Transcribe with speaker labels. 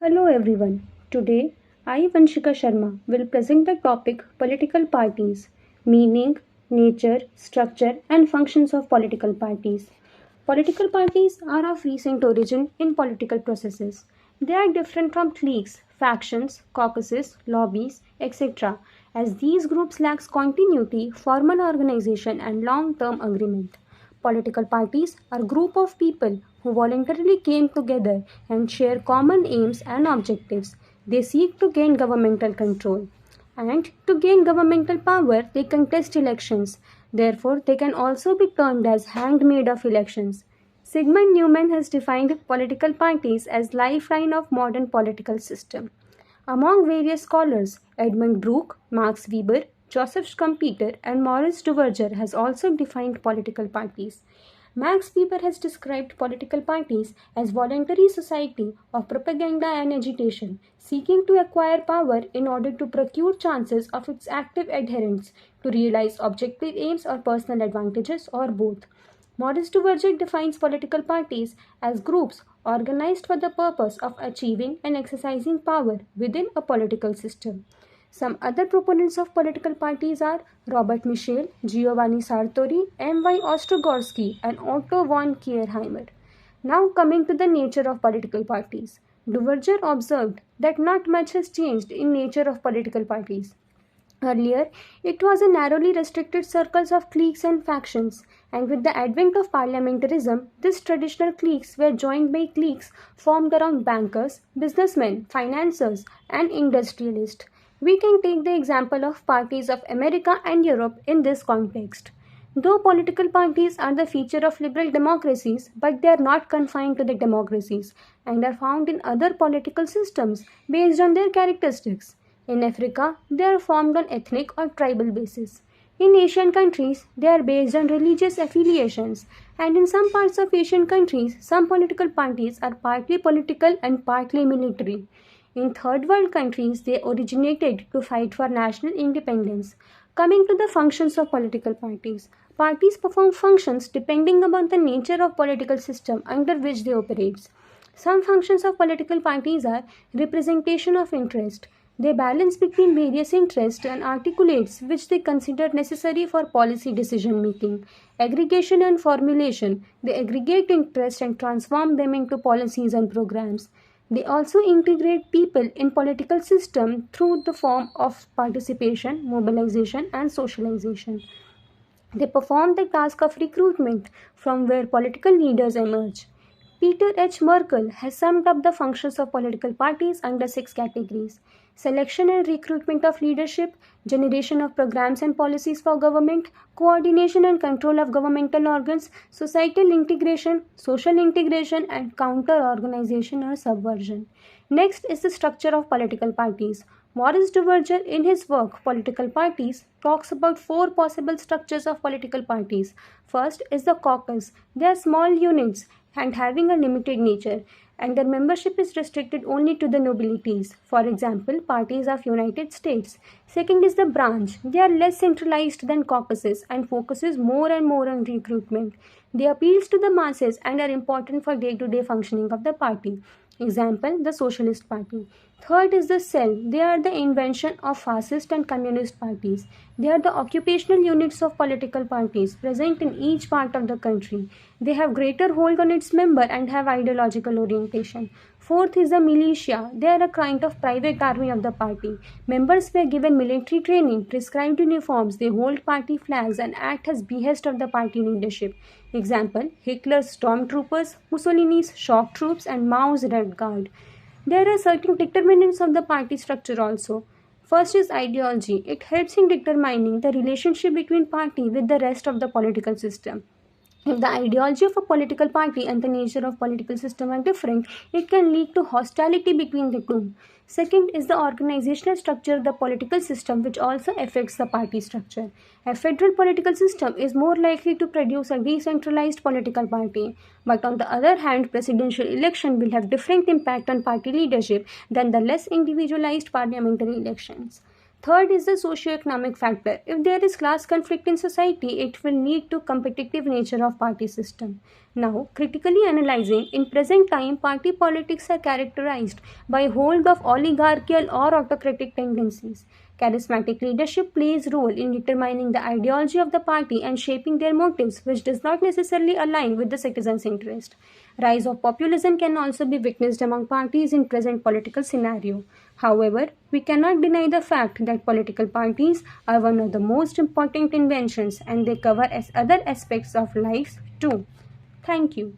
Speaker 1: Hello everyone. Today, I, Vanshika Sharma, will present the topic Political Parties Meaning, Nature, Structure, and Functions of Political Parties. Political parties are of recent origin in political processes. They are different from cliques, factions, caucuses, lobbies, etc., as these groups lack continuity, formal organization, and long term agreement. Political parties are group of people who voluntarily came together and share common aims and objectives. They seek to gain governmental control. And to gain governmental power, they contest elections. Therefore, they can also be termed as handmaid of elections. Sigmund Newman has defined political parties as lifeline of modern political system. Among various scholars, Edmund Brooke, Max Weber, Joseph Schumpeter, and Maurice Duverger has also defined political parties. Max Weber has described political parties as voluntary society of propaganda and agitation, seeking to acquire power in order to procure chances of its active adherents to realize objective aims or personal advantages or both. Maurice Duverger defines political parties as groups organized for the purpose of achieving and exercising power within a political system. Some other proponents of political parties are Robert Michel, Giovanni Sartori, M.Y. Ostrogorsky, and Otto von Kierheimer. Now coming to the nature of political parties. Duverger observed that not much has changed in nature of political parties. Earlier, it was a narrowly restricted circles of cliques and factions, and with the advent of parliamentarism, these traditional cliques were joined by cliques formed around bankers, businessmen, financiers, and industrialists. We can take the example of parties of America and Europe in this context. Though political parties are the feature of liberal democracies, but they are not confined to the democracies and are found in other political systems based on their characteristics. In Africa, they are formed on ethnic or tribal basis. In Asian countries, they are based on religious affiliations, and in some parts of Asian countries, some political parties are partly political and partly military. In third world countries, they originated to fight for national independence. Coming to the functions of political parties. Parties perform functions depending upon the nature of political system under which they operate. Some functions of political parties are representation of interest. They balance between various interests and articulates which they consider necessary for policy decision making. Aggregation and formulation. They aggregate interests and transform them into policies and programs. They also integrate people in political system through the form of participation, mobilization and socialization. They perform the task of recruitment from where political leaders emerge. Peter H. Merkel has summed up the functions of political parties under six categories: selection and recruitment of leadership, generation of programs and policies for government, coordination and control of governmental organs, societal integration, social integration, and counter organization or subversion. Next is the structure of political parties. Maurice Duverger, in his work Political Parties, talks about four possible structures of political parties. First is the caucus. They are small units and having a limited nature, and their membership is restricted only to the nobilities. For example, parties of United States. Second is the branch. They are less centralized than caucuses and focuses more and more on recruitment. They appeals to the masses and are important for day-to-day functioning of the party. Example, the Socialist Party. Third is the cell. They are the invention of fascist and communist parties. They are the occupational units of political parties present in each part of the country. They have greater hold on its member and have ideological orientation. Fourth is the militia. They are a kind of private army of the party. Members were given military training, prescribed uniforms, they hold party flags and act as behest of the party leadership. Example, Hitler's stormtroopers, Mussolini's shock troops and Mao's Red Guard. There are certain determinants of the party structure also. First is ideology. It helps in determining the relationship between party with the rest of the political system. If the ideology of a political party and the nature of political system are different, it can lead to hostility between the two. Second is the organizational structure of the political system, which also affects the party structure. A federal political system is more likely to produce a decentralized political party, but on the other hand, presidential election will have different impact on party leadership than the less individualized parliamentary elections. Third is the socio-economic factor. If there is class conflict in society, it will lead to competitive nature of party system. Now, critically analyzing, in present time, party politics are characterized by hold of oligarchical or autocratic tendencies. Charismatic leadership plays role in determining the ideology of the party and shaping their motives, which does not necessarily align with the citizens' interest. Rise of populism can also be witnessed among parties in present political scenario. However, we cannot deny the fact that political parties are one of the most important inventions and they cover as other aspects of life too. Thank you.